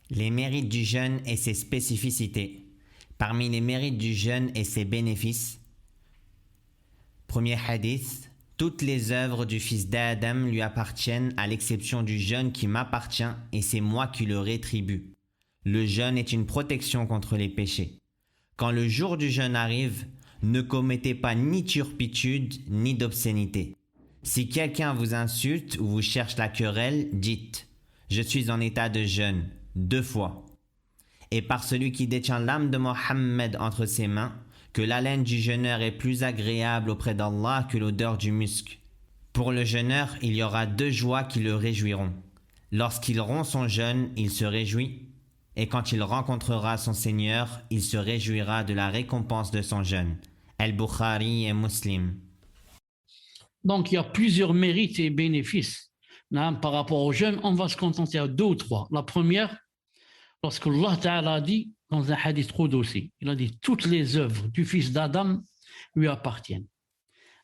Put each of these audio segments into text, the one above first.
Les mérites du jeûne et ses spécificités. Parmi les mérites du jeûne et ses bénéfices, premier hadith, toutes les œuvres du fils d'Adam lui appartiennent à l'exception du jeûne qui m'appartient et c'est moi qui le rétribue. Le jeûne est une protection contre les péchés. Quand le jour du jeûne arrive, ne commettez pas ni turpitude ni d'obscénité. Si quelqu'un vous insulte ou vous cherche la querelle, dites « Je suis en état de jeûne » 2 fois. Et par celui qui détient l'âme de Mohammed entre ses mains, que l'haleine du jeûneur est plus agréable auprès d'Allah que l'odeur du musc. Pour le jeûneur, il y aura 2 joies qui le réjouiront. Lorsqu'il rompt son jeûne, il se réjouit, et quand il rencontrera son Seigneur, il se réjouira de la récompense de son jeûne. Al-Bukhari et Muslim. Donc, il y a plusieurs mérites et bénéfices par rapport au jeûne. On va se contenter à 2 ou 3. La première, lorsque Allah Ta'ala a dit dans un hadith Qudsi, il a dit toutes les œuvres du fils d'Adam lui appartiennent,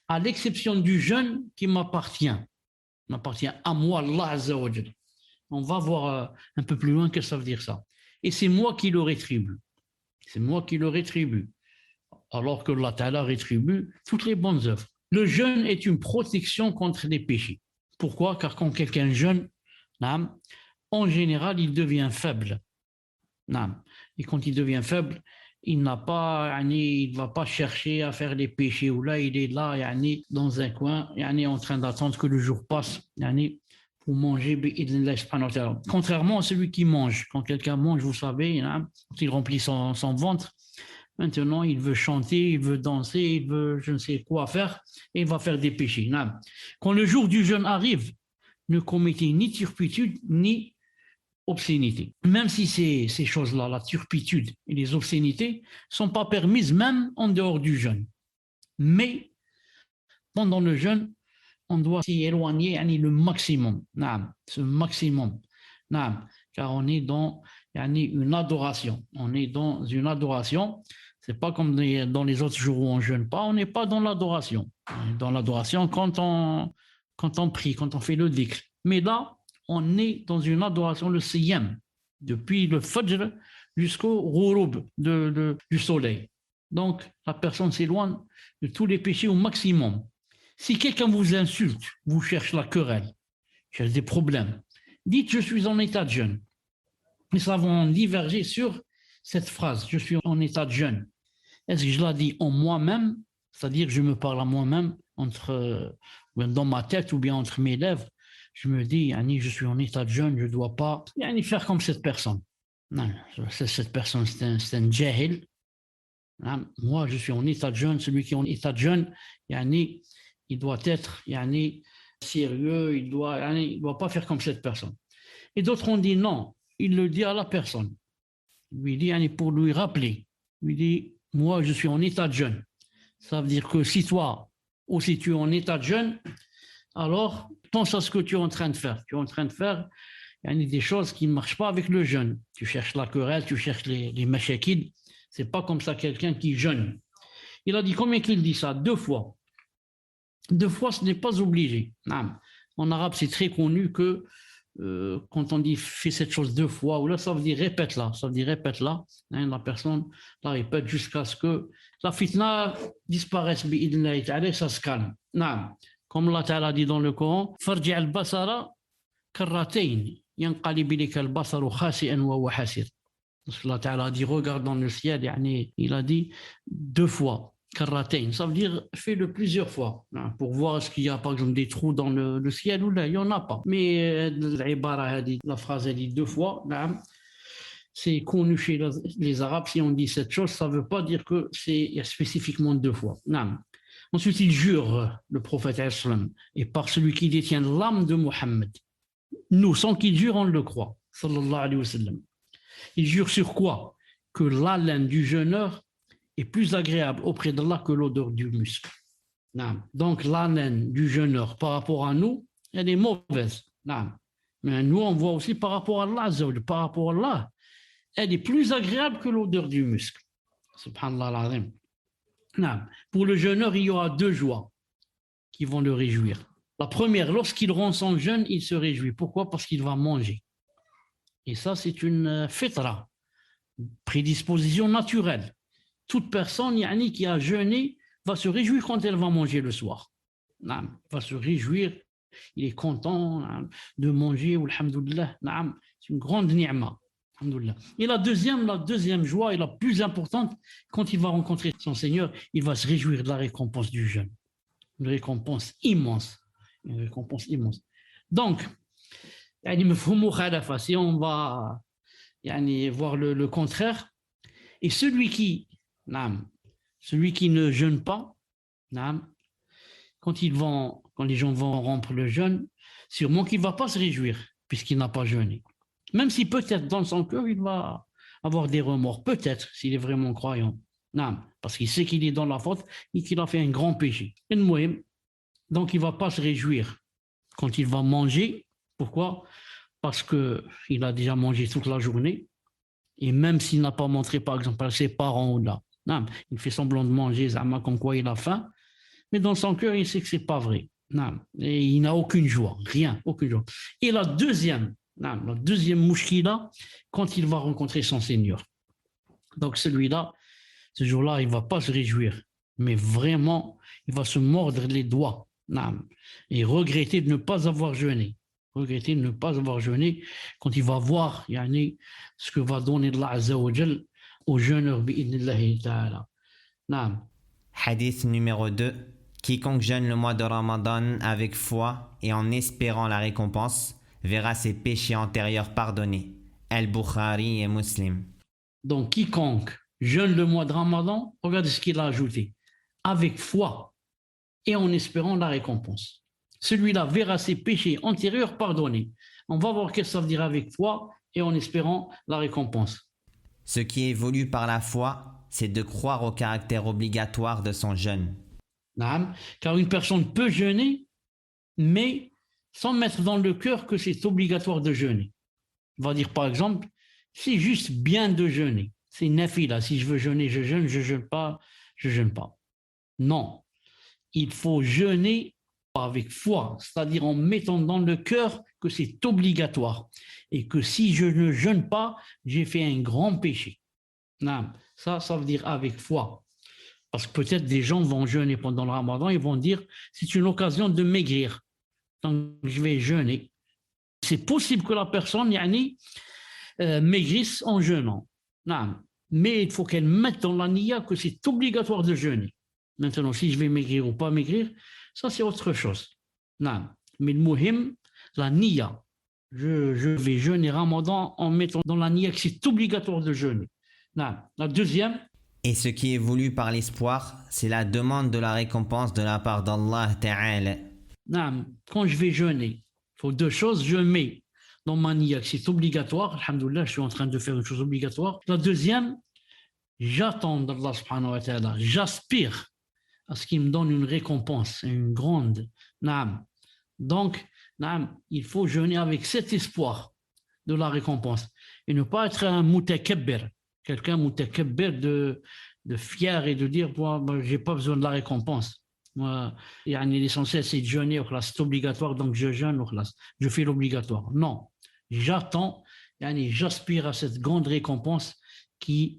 à l'exception du jeûne qui m'appartient à moi, Allah Azza wa Jal. On va voir un peu plus loin que ça veut dire ça. Et c'est moi qui le rétribue. C'est moi qui le rétribue. Alors que Allah Ta'ala rétribue toutes les bonnes œuvres. Le jeûne est une protection contre les péchés. Pourquoi? Car quand quelqu'un jeûne, en général, il devient faible. Et quand il devient faible, il ne va pas chercher à faire les péchés, ou là, il est là, dans un coin, en train d'attendre que le jour passe, pour manger. Contrairement à celui qui mange. Quand quelqu'un mange, vous savez, quand il remplit son ventre, maintenant, il veut chanter, il veut danser, il veut je ne sais quoi faire, et il va faire des péchés. Quand le jour du jeûne arrive, ne commettez ni turpitude, ni obscénité. Même si ces choses-là, la turpitude et les obscénités, ne sont pas permises même en dehors du jeûne. Mais pendant le jeûne, on doit s'y éloigner le maximum. Ce maximum. Car on est dans une adoration. On est dans une adoration. C'est pas comme dans les autres jours où on ne jeûne pas. On n'est pas dans l'adoration. On est dans l'adoration quand on prie, quand on fait le dhikr. Mais là, on est dans une adoration, le siyam, depuis le fajr jusqu'au ghurub du soleil. Donc, la personne s'éloigne de tous les péchés au maximum. Si quelqu'un vous insulte, vous cherche la querelle, cherche des problèmes, dites « je suis en état de jeûne ». Mais ça va en diverger sur cette phrase « je suis en état de jeûne ». Est-ce que je la dis en moi-même, c'est-à-dire que je me parle à moi-même dans ma tête ou bien entre mes lèvres, je me dis, je suis en état de jeûne, je ne dois pas faire comme cette personne. Non, cette personne, c'est un jahil. Moi, je suis en état de jeûne. Celui qui est en état de jeûne, il doit être sérieux, il ne doit pas faire comme cette personne. Et d'autres ont dit non, il le dit à la personne. Il lui dit, pour lui rappeler, il lui dit, moi, je suis en état de jeûne. Ça veut dire que si toi aussi tu es en état de jeûne, alors pense à ce que tu es en train de faire. Tu es en train de faire des choses qui ne marchent pas avec le jeûne. Tu cherches la querelle, tu cherches les mashakid. Ce n'est pas comme ça quelqu'un qui jeûne. Il a dit combien qu'il dit ça? 2 fois. 2 fois, ce n'est pas obligé. En arabe, c'est très connu que quand on dit fais cette chose 2 fois, ou là, ça veut dire répète-la. Ça veut dire répète-la. La personne la répète jusqu'à ce que la fitna disparaisse. Ça se calme. Comme Allah Ta'ala dit dans le Coran, farji' al-basara karratayn yanqalib ilayka al-basaru khasi'an wa huwa hasir. Allah Ta'ala dit regarde dans le ciel, il a dit 2 fois karratayn, ça veut dire fais-le plusieurs fois pour voir est-ce qu'il y a par exemple des trous dans le ciel ou là, il n'y en a pas. Mais la phrase elle dit 2 fois, c'est connu chez les Arabes. Si on dit cette chose, ça ne veut pas dire que c'est spécifiquement 2 fois. Ensuite, il jure, le prophète, et par celui qui détient l'âme de Mohammed. Nous, sans qu'il jure, on le croit. Sallallahu alayhi wa sallam. Il jure sur quoi? Que l'haleine du jeûneur est plus agréable auprès d'Allah que l'odeur du musc. Donc, l'haleine du jeûneur par rapport à nous, elle est mauvaise. Mais nous, on voit aussi par rapport à Allah, par rapport à Allah, elle est plus agréable que l'odeur du musc. Subhanallah al-azim. Pour le jeûneur, il y aura 2 joies qui vont le réjouir. La première, lorsqu'il rompt son jeûne, il se réjouit. Pourquoi? Parce qu'il va manger. Et ça, c'est une fitra, prédisposition naturelle. Toute personne qui a jeûné va se réjouir quand elle va manger le soir. Va se réjouir, il est content de manger, alhamdoulilah. C'est une grande ni'ma. Et la deuxième joie et la plus importante, quand il va rencontrer son Seigneur, il va se réjouir de la récompense du jeûne. Une récompense immense. Une récompense immense. Donc, si on va voir le contraire, et celui qui ne jeûne pas, quand les gens vont rompre le jeûne, sûrement qu'il ne va pas se réjouir puisqu'il n'a pas jeûné. Même si peut-être dans son cœur, il va avoir des remords, peut-être s'il est vraiment croyant. Parce qu'il sait qu'il est dans la faute et qu'il a fait un grand péché. Donc il ne va pas se réjouir quand il va manger. Pourquoi? Parce qu'il a déjà mangé toute la journée. Et même s'il n'a pas montré, par exemple, à ses parents ou là, il fait semblant de manger, comme quoi il a faim. Mais dans son cœur, il sait que ce n'est pas vrai. Et il n'a aucune joie, rien, aucune joie. Et la deuxième mouchkila, quand il va rencontrer son Seigneur. Donc celui-là, ce jour-là, il ne va pas se réjouir, mais vraiment, il va se mordre les doigts et regretter de ne pas avoir jeûné. Regretter de ne pas avoir jeûné quand il va voir ce que va donner Allah Azza wa Jal aux jeûneurs bi'idnillahi ta'ala. Hadith numéro 2. Quiconque jeûne le mois de Ramadan avec foi et en espérant la récompense verra ses péchés antérieurs pardonnés. Al-Bukhari et Muslim. Donc quiconque jeûne le mois de Ramadan, regardez ce qu'il a ajouté. Avec foi et en espérant la récompense. Celui-là verra ses péchés antérieurs pardonnés. On va voir qu'est-ce que ça veut dire avec foi et en espérant la récompense. Ce qui est voulu par la foi, c'est de croire au caractère obligatoire de son jeûne. Car une personne peut jeûner, mais sans mettre dans le cœur que c'est obligatoire de jeûner. On va dire par exemple, c'est juste bien de jeûner. C'est nafila. Si je veux jeûner, je jeûne. Je jeûne pas, je jeûne pas. Non. Il faut jeûner avec foi, c'est-à-dire en mettant dans le cœur que c'est obligatoire et que si je ne jeûne pas, j'ai fait un grand péché. Ça veut dire avec foi. Parce que peut-être des gens vont jeûner pendant le Ramadan, ils vont dire c'est une occasion de maigrir. Donc je vais jeûner. C'est possible que la personne maigrisse en jeûnant. Mais il faut qu'elle mette dans la niya que c'est obligatoire de jeûner. Maintenant, si je vais maigrir ou pas maigrir, ça c'est autre chose. Mais le muhim, la niya. Je vais jeûner Ramadan en mettant dans la niya que c'est obligatoire de jeûner. La deuxième. Et ce qui est voulu par l'espoir, c'est la demande de la récompense de la part d'Allah Ta'ala. Quand je vais jeûner, il faut deux choses. Je mets dans ma niya que c'est obligatoire. Alhamdoulilah, je suis en train de faire une chose obligatoire. La deuxième, j'attends d'Allah subhanahu wa ta'ala. J'aspire à ce qu'il me donne une récompense, une grande. Donc, il faut jeûner avec cet espoir de la récompense et ne pas être un mutakabbir, quelqu'un mutakabbir de fier et de dire j'ai pas besoin de la récompense. Moi, l'essentiel c'est de jeûner, c'est obligatoire, donc je jeûne, je fais l'obligatoire. Non, j'attends, j'aspire à cette grande récompense qui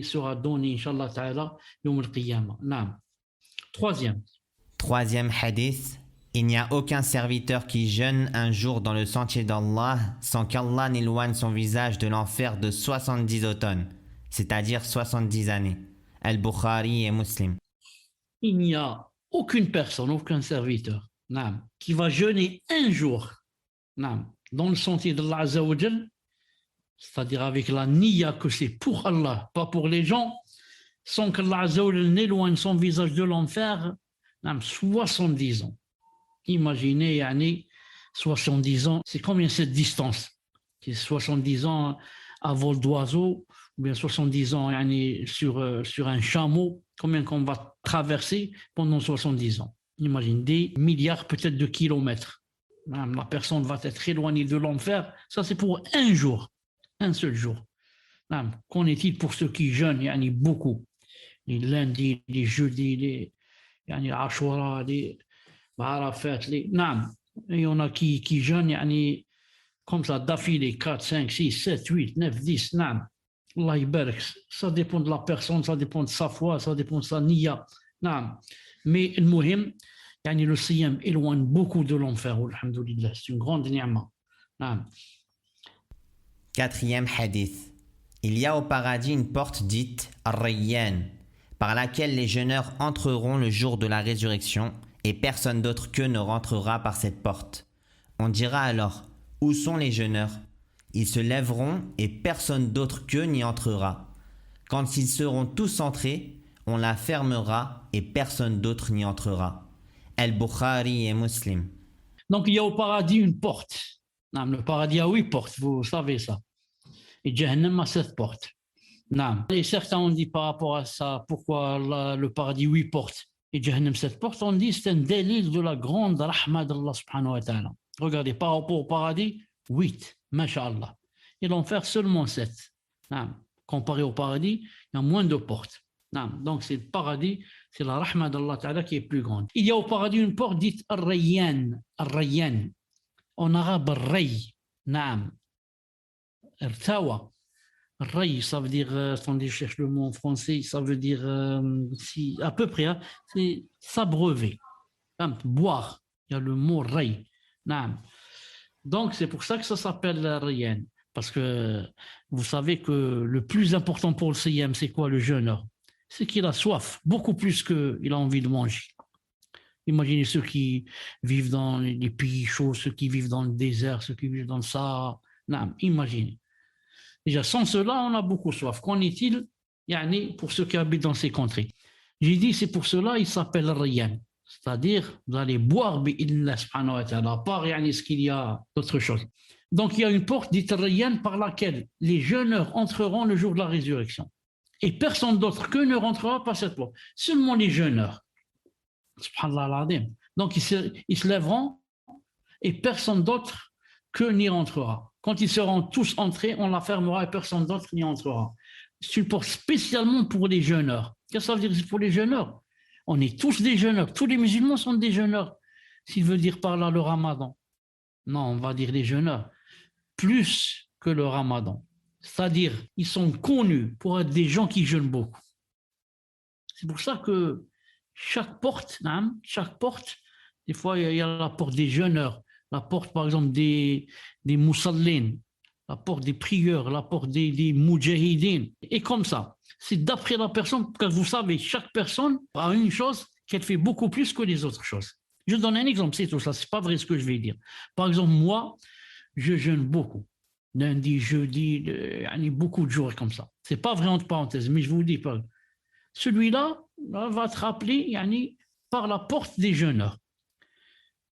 sera donnée, Inch'Allah Ta'ala, Yawm al-Qiyamah. Troisième hadith. Il n'y a aucun serviteur qui jeûne un jour dans le sentier d'Allah sans qu'Allah n'éloigne son visage de l'enfer de 70 automnes, c'est-à-dire 70 années. Al-Bukhari et Muslim. Il n'y a aucune personne, aucun serviteur qui va jeûner un jour dans le sentier d'Allah Azza wa Jal, c'est-à-dire avec la niya que c'est pour Allah, pas pour les gens, sans qu'Allah Azza wa Jal n'éloigne son visage de l'enfer, 70 ans. Imaginez, 70 ans, c'est combien cette distance? C'est 70 ans à vol d'oiseau, ou bien 70 ans sur un chameau, combien qu'on va traverser pendant 70 ans? Imagine, des milliards peut-être de kilomètres. La personne va être éloignée de l'enfer, ça c'est pour un jour, un seul jour. Qu'en est-il pour ceux qui jeûnent beaucoup? Les lundis, les jeudis, les Ashura, les Arafat, il y en a qui jeûnent comme ça, d'affilée, 4, 5, 6, 7, 8, 9, 10, naam. Allah يبارك. Ça dépend de la personne, ça dépend de sa foi, ça dépend de sa niya. Naam. Mais المهم, يعني le siyam éloigne beaucoup de l'enfer, alhamdoulilah. C'est une grande ni'ma. Naam. Quatrième hadith. Il y a au paradis une porte dite Ar-Rayyan, par laquelle les jeûneurs entreront le jour de la résurrection, et personne d'autre qu'eux ne rentrera par cette porte. On dira alors, où sont les jeûneurs? Ils se lèveront et personne d'autre qu'eux n'y entrera. Quand ils seront tous entrés, on la fermera et personne d'autre n'y entrera. Al-Bukhari et Muslim. Donc il y a au paradis une porte. Non, le paradis a 8 portes, vous savez ça. Et Jahannam a 7 portes. Non. Et certains ont dit par rapport à ça, pourquoi le paradis 8 portes et Jahannam 7 portes, on dit c'est un délire de la grande rahma d'Allah subhanahu wa ta'ala. Regardez, par rapport au paradis, 8, masha'Allah. Et l'enfer seulement 7. Non. Comparé au paradis, il y a moins de portes. Non. Donc c'est le paradis, c'est la rahma d'Allah ta'ala qui est plus grande. Il y a au paradis une porte dite Ar-Rayyan. Ar-Rayyan. En arabe, Ray. Naam. Irtawa. Ray, ça veut dire, attendez, je cherche le mot en français, ça veut dire, si, à peu près, hein, c'est s'abreuver, boire. Il y a le mot Ray. Naam. Donc, c'est pour ça que ça s'appelle Rayyan. Parce que vous savez que le plus important pour le siyam, c'est quoi le jeûneur? C'est qu'il a soif, beaucoup plus qu'il a envie de manger. Imaginez ceux qui vivent dans les pays chauds, ceux qui vivent dans le désert, ceux qui vivent dans le Sahara. Non, imaginez. Déjà, sans cela, on a beaucoup soif. Qu'en est-il pour ceux qui habitent dans ces contrées? J'ai dit, c'est pour cela il s'appelle Rayyan. C'est-à-dire, vous allez boire bi'illah subhanahu wa ta'ala, à part ce qu'il y a d'autre chose. Donc, il y a une porte dite Rayyan par laquelle les jeûneurs entreront le jour de la résurrection. Et personne d'autre qu'eux ne rentrera par cette porte. Seulement les jeûneurs. Subhanallah al-Azim. Donc, ils se lèveront et personne d'autre qu'eux n'y rentrera. Quand ils seront tous entrés, on la fermera et personne d'autre n'y entrera. C'est une porte spécialement pour les jeûneurs. Qu'est-ce que ça veut dire pour les jeûneurs? On est tous des jeûneurs. Tous les musulmans sont des jeûneurs. S'il veut dire par là le ramadan. Non, on va dire les jeûneurs. Plus que le ramadan. C'est-à-dire, ils sont connus pour être des gens qui jeûnent beaucoup. C'est pour ça que chaque porte, des fois, il y a la porte des jeûneurs, la porte, par exemple, des moussallin, la porte des prieurs, la porte des moudjahidines. Et comme ça, c'est d'après la personne, parce que vous savez, chaque personne a une chose qu'elle fait beaucoup plus que les autres choses. Je donne un exemple, c'est tout ça, c'est pas vrai ce que je vais dire. Par exemple, moi, je jeûne beaucoup. Lundi, jeudi, beaucoup de jours comme ça. C'est pas vrai entre parenthèses, mais je vous dis pas. Celui-là va te rappeler par la porte des jeûneurs.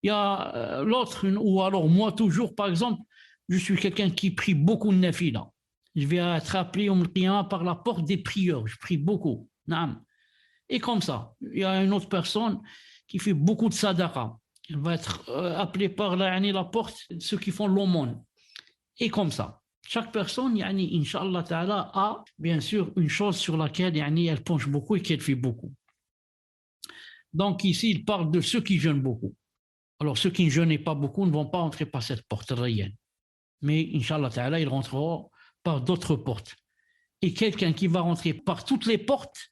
Il y a l'autre, ou alors moi toujours, par exemple, je suis quelqu'un qui prie beaucoup de nafila. Je vais être appelé par la porte des prieurs. Je prie beaucoup. Et comme ça, il y a une autre personne qui fait beaucoup de sadaqa. Elle va être appelée par la porte de ceux qui font l'aumône. Et comme ça. Chaque personne, Inch'Allah Ta'ala, a bien sûr une chose sur laquelle elle penche beaucoup et qu'elle fait beaucoup. Donc ici, il parle de ceux qui jeûnent beaucoup. Alors ceux qui ne jeûnent pas beaucoup ne vont pas entrer par cette porte Rayyan. Mais Inch'Allah Ta'ala, ils rentreront par d'autres portes. Et quelqu'un qui va rentrer par toutes les portes,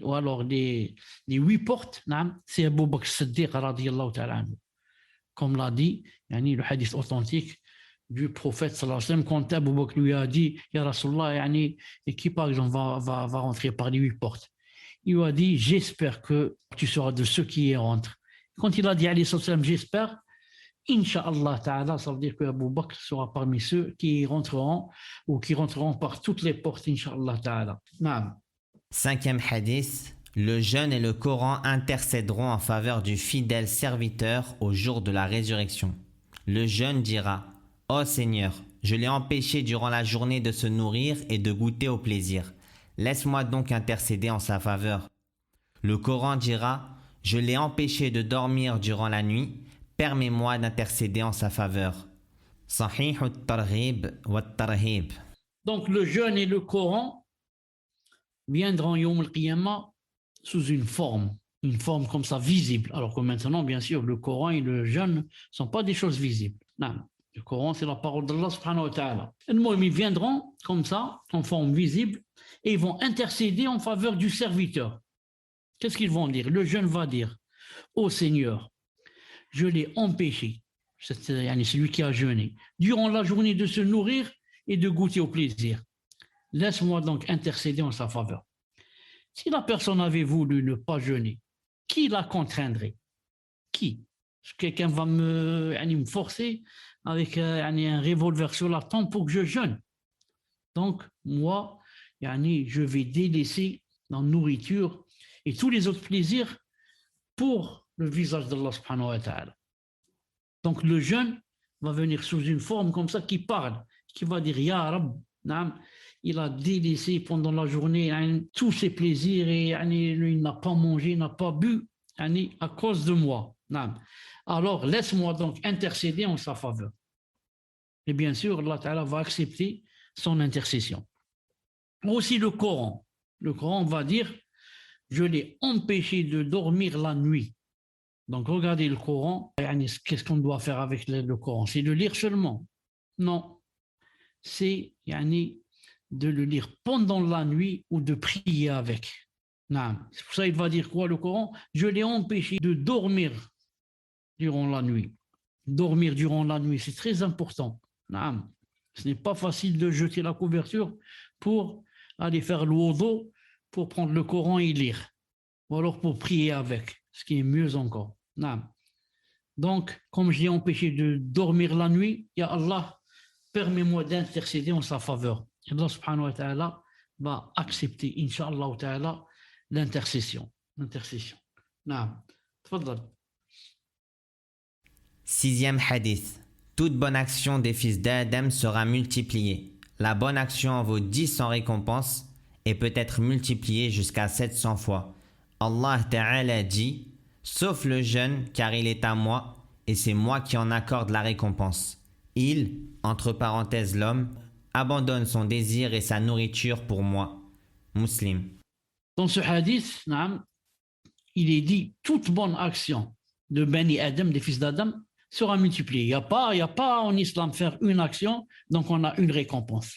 ou alors les 8 portes, c'est Abu Bakr Siddiq radiyallahu ta'ala anhu. Comme l'a dit, le hadith authentique du prophète sallallahu alayhi wa sallam, quand Abu Bakr lui a dit, Ya Rasulallah, et qui par exemple va rentrer par les 8 portes, il lui a dit, j'espère que tu seras de ceux qui y rentrent. Quand il a dit alayhi sallam, j'espère, Inch'Allah ta'ala, ça veut dire que Abu Bakr sera parmi ceux qui rentreront ou qui rentreront par toutes les portes, Inch'Allah ta'ala. Naam. 5e hadith. Le jeûne et le Coran intercéderont en faveur du fidèle serviteur au jour de la résurrection. Le jeûne dira, Ô Seigneur, je l'ai empêché durant la journée de se nourrir et de goûter au plaisir. Laisse-moi donc intercéder en sa faveur. Le Coran dira, je l'ai empêché de dormir durant la nuit. Permets-moi d'intercéder en sa faveur. Sahih al-Targhib wa al-Tarhib. Donc le jeûne et le Coran viendront Yawm al-Qiyamah sous une forme comme ça visible. Alors que maintenant, bien sûr, le Coran et le jeûne ne sont pas des choses visibles. Non. Le Coran, c'est la parole d'Allah subhanahu wa ta'ala. Ils viendront comme ça, en forme visible, et ils vont intercéder en faveur du serviteur. Qu'est-ce qu'ils vont dire? Le jeune va dire, ô Seigneur, je l'ai empêché, c'est celui qui a jeûné, durant la journée de se nourrir et de goûter au plaisir. Laisse-moi donc intercéder en sa faveur. Si la personne avait voulu ne pas jeûner, qui la contraindrait? Qui? Quelqu'un va me forcer avec un revolver sur la tempe pour que je jeûne. Donc, moi, je vais délaisser la nourriture et tous les autres plaisirs pour le visage d'Allah subhanahu wa ta'ala. Donc, le jeûne va venir sous une forme comme ça qui parle, qui va dire, Ya Rab, il a délaissé pendant la journée tous ses plaisirs et il n'a pas mangé, il n'a pas bu à cause de moi. Alors, laisse-moi donc intercéder en sa faveur. Et bien sûr, Allah Ta'ala va accepter son intercession. Aussi le Coran. Le Coran va dire, je l'ai empêché de dormir la nuit. Donc, regardez le Coran. Qu'est-ce qu'on doit faire avec le Coran? C'est de lire seulement? Non. C'est de le lire pendant la nuit ou de prier avec. C'est pour ça qu'il va dire quoi le Coran? Je l'ai empêché de dormir durant la nuit. Dormir durant la nuit, c'est très important. Ce n'est pas facile de jeter la couverture pour aller faire le wudu, pour prendre le Coran et lire. Ou alors pour prier avec, ce qui est mieux encore. Donc, comme je l'ai empêché de dormir la nuit, Ya Allah, permets-moi d'intercéder en sa faveur. Allah subhanahu wa ta'ala va accepter, Inch'Allah ta'ala, l'intercession. Tfaddal. 6e hadith. Toute bonne action des fils d'Adam sera multipliée. La bonne action en vaut 10 en récompense et peut être multipliée jusqu'à 700 fois. Allah Ta'ala dit, sauf le jeûne, car il est à moi, et c'est moi qui en accorde la récompense. Il, entre parenthèses l'homme, abandonne son désir et sa nourriture pour moi. Muslim. Dans ce hadith, il est dit, toute bonne action de Bani Adam, des fils d'Adam, sera multipliée. Il n'y a pas en islam faire une action, donc on a une récompense.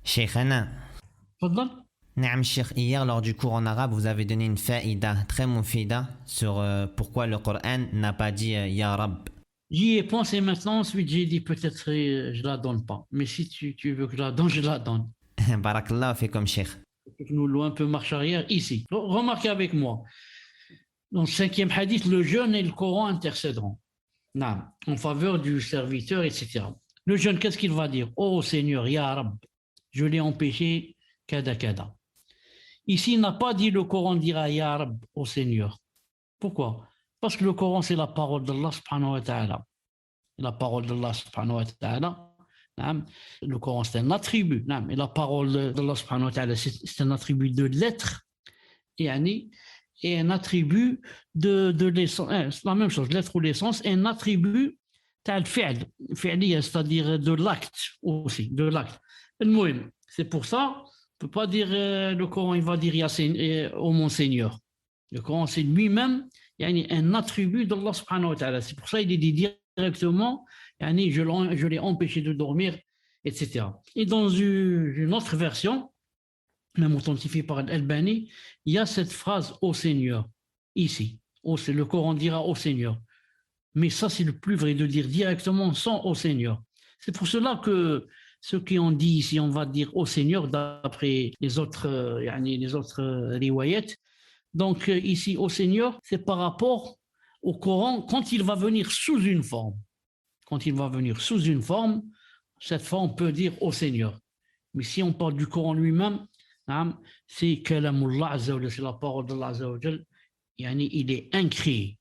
Cheikhana. Fadal. Naam Cheikh, hier lors du cours en arabe, vous avez donné une faïda très moufida sur pourquoi le Coran n'a pas dit Ya Rab. J'y ai pensé maintenant, ensuite j'ai dit peut-être je la donne pas. Mais si tu veux que je la donne, je la donne. Barakallah, fait comme Cheikh. Nous un peu marche arrière ici. Remarquez avec moi. Dans le 5e hadith, le jeûne et le Coran intercéderont. En faveur du serviteur, etc. Le jeune, qu'est-ce qu'il va dire? Oh Seigneur, Ya Rab, je l'ai empêché, kada kada. Ici, il n'a pas dit le Coran dira Ya Rab au Seigneur. Pourquoi? Parce que le Coran, c'est la parole d'Allah subhanahu wa ta'ala. La parole d'Allah subhanahu wa ta'ala. Le Coran, c'est un attribut. Et la parole d'Allah subhanahu wa ta'ala, c'est un attribut de l'être. Et un attribut de l'essence. C'est la même chose, l'être ou l'essence, et un attribut c'est-à-dire de l'acte aussi, de l'acte. C'est pour ça, on ne peut pas dire le Coran, il va dire ô mon Seigneur. Le Coran, c'est lui-même un attribut d'Allah subhanahu wa ta'ala. C'est pour ça qu'il est dit directement, je l'ai empêché de dormir, etc. Et dans une autre version, même authentifiée par Al-Albani, il y a cette phrase « Ô Seigneur » ici. Le Coran dira « Ô Seigneur ». Mais ça, c'est le plus vrai de dire directement sans « Ô Seigneur ». C'est pour cela que ceux qui ont dit ici, on va dire « Ô Seigneur » d'après les autres riwayat. Donc ici « Ô Seigneur », c'est par rapport au Coran quand il va venir sous une forme. Quand il va venir sous une forme, cette forme peut dire « Ô Seigneur ». Mais si on parle du Coran lui-même, c'est Kalamullah Azza wa Jal, c'est la parole d'Allah Azza wa Jal. Il est incréé.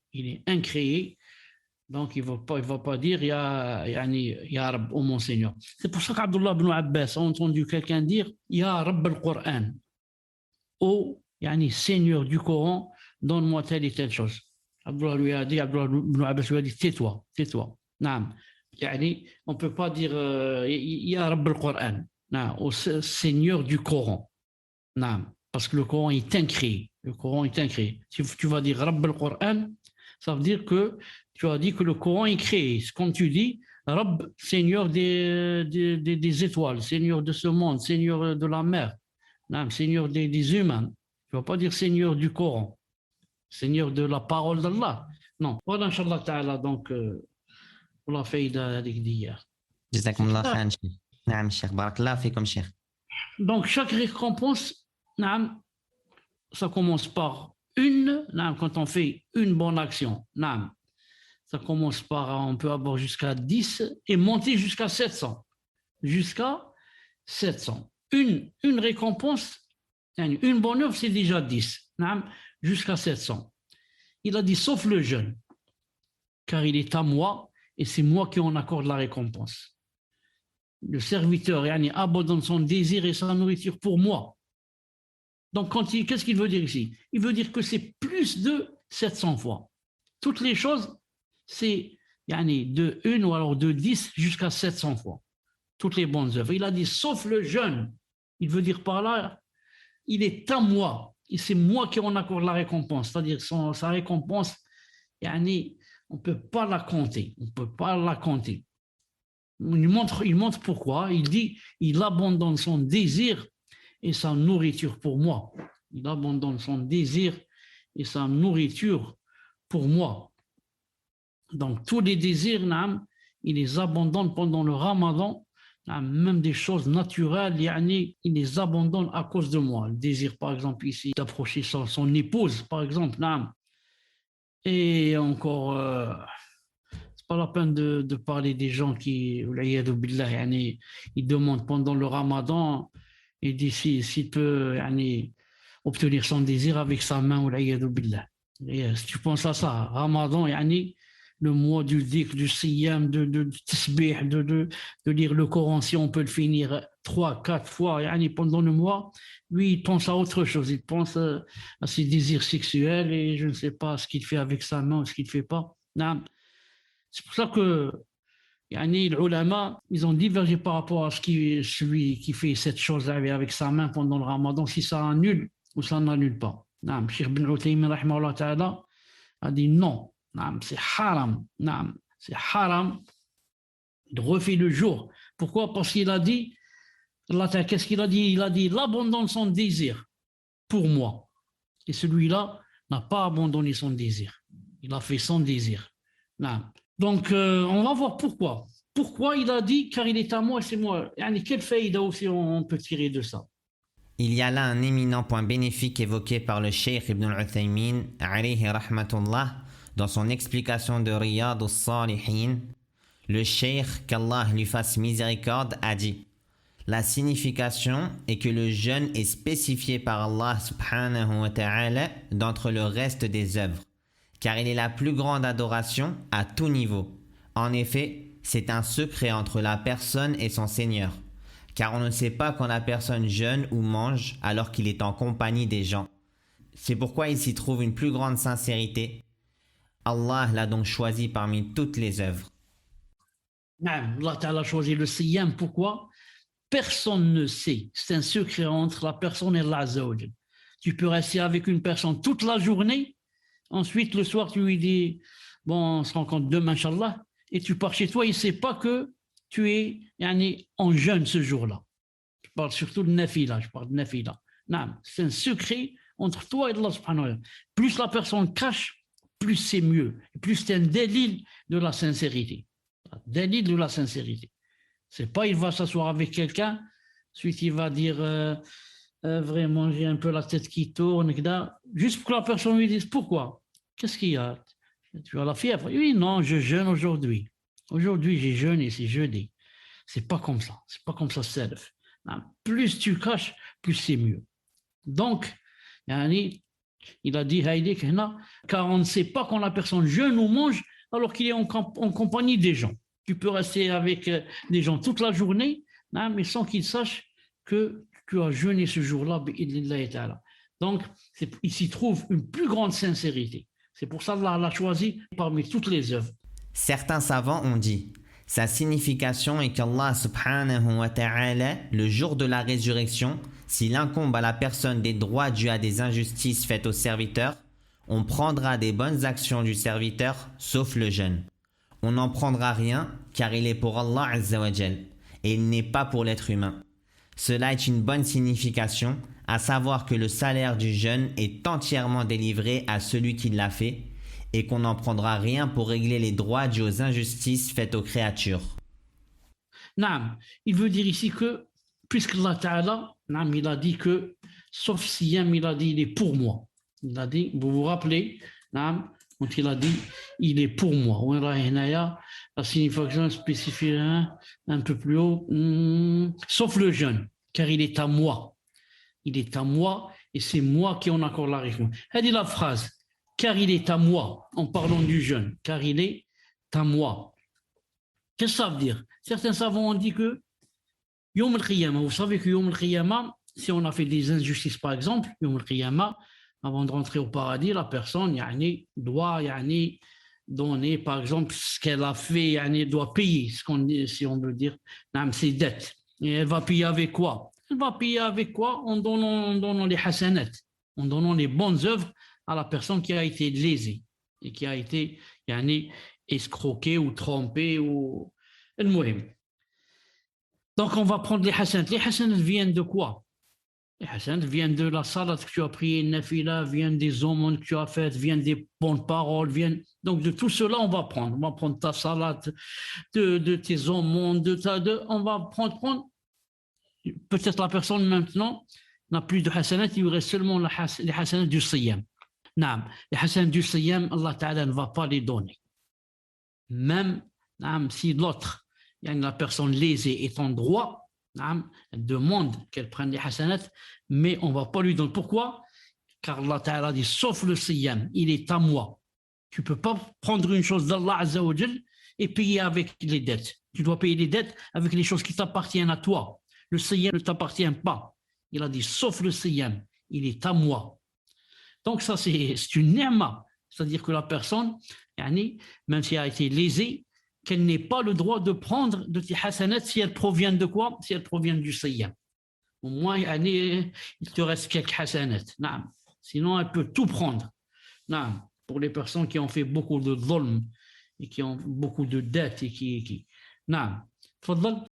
Donc il ne va pas dire Ya Rab, ô mon Seigneur. C'est pour ça qu'Abdullah ibn Abbas a entendu quelqu'un dire Ya Rab al-Qur'an, ô Seigneur du Coran, donne-moi telle et telle chose. Abdullah ibn Abbas lui a dit tais-toi. On ne peut pas dire Ya Rab al-Qur'an, au Seigneur du Coran. Parce que le Coran est incréé. Si tu vas dire Rabb al-Qur'an, ça veut dire que tu as dit que le Coran est créé. Comme tu dis, Rabb, Seigneur des étoiles, Seigneur de ce monde, Seigneur de la mer, naam, Seigneur des humains. Tu ne vas pas dire Seigneur du Coran, Seigneur de la parole d'Allah. Non, voilà, Inch'Allah Ta'ala, donc, pour la faïda avec d'hier. Jazakumullah khan, Cheikh. Naam, Cheikh. Barakallah fikum, Cheikh. Donc, chaque récompense, naam, ça commence par une, naam, quand on fait une bonne action, naam, ça commence par, on peut avoir jusqu'à 10 et monter jusqu'à 700. Jusqu'à 700. Une récompense, une bonne œuvre, c'est déjà 10, naam, jusqu'à 700. Il a dit, sauf le jeûne, car il est à moi et c'est moi qui en accorde la récompense. Le serviteur abandonne son désir et sa nourriture pour moi. Donc, qu'est-ce qu'il veut dire ici? Il veut dire que c'est plus de 700 fois. Toutes les choses, c'est de 1 ou alors de 10 jusqu'à 700 fois. Toutes les bonnes œuvres. Il a dit, sauf le jeûne. Il veut dire par là, il est à moi. Et c'est moi qui en accorde la récompense. C'est-à-dire sa récompense, on ne peut pas la compter. On ne peut pas la compter. Il montre pourquoi. Il dit, il abandonne son désir et sa nourriture pour moi. Il abandonne son désir et sa nourriture pour moi. Donc, tous les désirs, il les abandonne pendant le Ramadan, même des choses naturelles, il les abandonne à cause de moi. Le désir, par exemple, ici, d'approcher son épouse, par exemple, et encore, c'est pas la peine de parler des gens qui, ils demandent pendant le Ramadan, et dit s'il peut obtenir son désir avec sa main, si tu penses à ça, Ramadan, le mois du dhikr, du siyam, du tasbih, de lire le Coran, si on peut le finir 3-4 fois pendant le mois, lui, il pense à autre chose. Il pense à ses désirs sexuels et je ne sais pas ce qu'il fait avec sa main ou ce qu'il ne fait pas. C'est pour ça que les ulama, ils ont divergé par rapport à celui qui fait cette chose avec sa main pendant le Ramadan, si ça annule ou ça n'annule pas. Cheikh Ibn Uthaymin a dit non. C'est haram. C'est haram de refaire le jour. Pourquoi? Parce qu'il a dit, qu'est-ce qu'il a dit? Il a dit, il abandonne son désir pour moi. Et celui-là n'a pas abandonné son désir. Il a fait son désir. Donc, on va voir pourquoi. Pourquoi il a dit, car il est à moi et c'est moi. Quelle faïda aussi on peut tirer de ça? Il y a là un éminent point bénéfique évoqué par le Cheikh Ibn al-Uthaymin, alayhi rahmatullah, dans son explication de Riyad al-Salihin. Le Cheikh, qu'Allah lui fasse miséricorde, a dit: la signification est que le jeûne est spécifié par Allah subhanahu wa ta'ala d'entre le reste des œuvres, car il est la plus grande adoration à tout niveau. En effet, c'est un secret entre la personne et son Seigneur, car on ne sait pas quand la personne jeûne ou mange alors qu'il est en compagnie des gens. C'est pourquoi il s'y trouve une plus grande sincérité. Allah l'a donc choisi parmi toutes les œuvres. Allah Ta'ala a choisi le siyam. Pourquoi? Personne ne sait. C'est un secret entre la personne et Allah Azza wa Jal. Tu peux rester avec une personne toute la journée. Ensuite, le soir, tu lui dis, bon, on se rencontre demain, Inch'Allah, et tu pars chez toi, il ne sait pas que tu es en jeûne ce jour-là. Je parle surtout de nafila, c'est un secret entre toi et Allah subhanahu wa ta'ala. Plus la personne cache, plus c'est mieux. Plus c'est un délit de la sincérité. Délit de la sincérité. C'est pas il va s'asseoir avec quelqu'un, ensuite il va dire vraiment j'ai un peu la tête qui tourne, juste pour que la personne lui dise pourquoi. Qu'est-ce qu'il y a? Tu as la fièvre? Oui, non, je jeûne aujourd'hui. Aujourd'hui, j'ai jeûné, c'est jeudi. C'est pas comme ça. C'est pas comme ça, self. Plus tu caches, plus c'est mieux. Donc, il a dit, car on ne sait pas quand la personne jeûne ou mange alors qu'il est en compagnie des gens. Tu peux rester avec des gens toute la journée, mais sans qu'ils sachent que tu as jeûné ce jour-là. Donc, il s'y trouve une plus grande sincérité. C'est pour ça qu'Allah l'a choisi parmi toutes les œuvres. Certains savants ont dit: sa signification est qu'Allah subhanahu wa ta'ala, le jour de la résurrection, s'il incombe à la personne des droits dus à des injustices faites aux serviteurs, on prendra des bonnes actions du serviteur, sauf le jeûne. On n'en prendra rien, car il est pour Allah Azza wa Jal et il n'est pas pour l'être humain. Cela est une bonne signification, à savoir que le salaire du jeûne est entièrement délivré à celui qui l'a fait et qu'on n'en prendra rien pour régler les droits dus aux injustices faites aux créatures. Naam, il veut dire ici que, puisque Allah Ta'ala, naam, il a dit que, sauf Siyam, il a dit, il est pour moi. Il a dit, vous vous rappelez, naam, quand il a dit, il est pour moi. La signification spécifique un peu plus haut, sauf le jeûne, car il est à moi. Il est à moi et c'est moi qui en accorde la réponse. Elle dit la phrase, car il est à moi, en parlant du jeûne, car il est à moi. Qu'est-ce que ça veut dire? Certains savants ont dit que Yom al-Qiyamah, vous savez que Yom al-Qiyamah, si on a fait des injustices par exemple, Yom al-Qiyamah, avant de rentrer au paradis, la personne doit donner par exemple ce qu'elle a fait, doit payer, si on veut dire, ses dettes. Et elle va payer avec quoi? Elle va payer avec quoi? En donnant les hasanat, en donnant les bonnes œuvres à la personne qui a été lésée et qui a été escroquée ou trompée ou le muhim. Donc on va prendre les hasanat. Les hasanat viennent de quoi? Les hasanat viennent de la salat que tu as prié, nafila, viennent des aumônes que tu as faites, viennent des bonnes paroles, viennent. Donc de tout cela, on va prendre ta salat, de tes aumônes, on va prendre. Peut-être la personne maintenant n'a plus de hasanat, il lui reste seulement les hasanat du siyam. Non, les hasanat du siyam, Allah Ta'ala ne va pas les donner. Même si l'autre, la personne lésée est en droit, elle demande qu'elle prenne les hasanat, mais on ne va pas lui donner. Pourquoi? Car Allah Ta'ala dit, sauf le siyam, il est à moi. Tu ne peux pas prendre une chose d'Allah Azza wa Jal et payer avec les dettes. Tu dois payer les dettes avec les choses qui t'appartiennent à toi. Le siyam ne t'appartient pas. Il a dit, sauf le siyam, il est à moi. Donc ça, c'est une ni'ma. C'est-à-dire que la personne, même si elle a été lésée, qu'elle n'ait pas le droit de prendre de tes hasanat si elles proviennent de quoi? Si elles proviennent du siyam. Au moins, il te reste quelques hasanat. Sinon, elle peut tout prendre. Pour les personnes qui ont fait beaucoup de dhulm et qui ont beaucoup de dettes et qui... Tfaddal.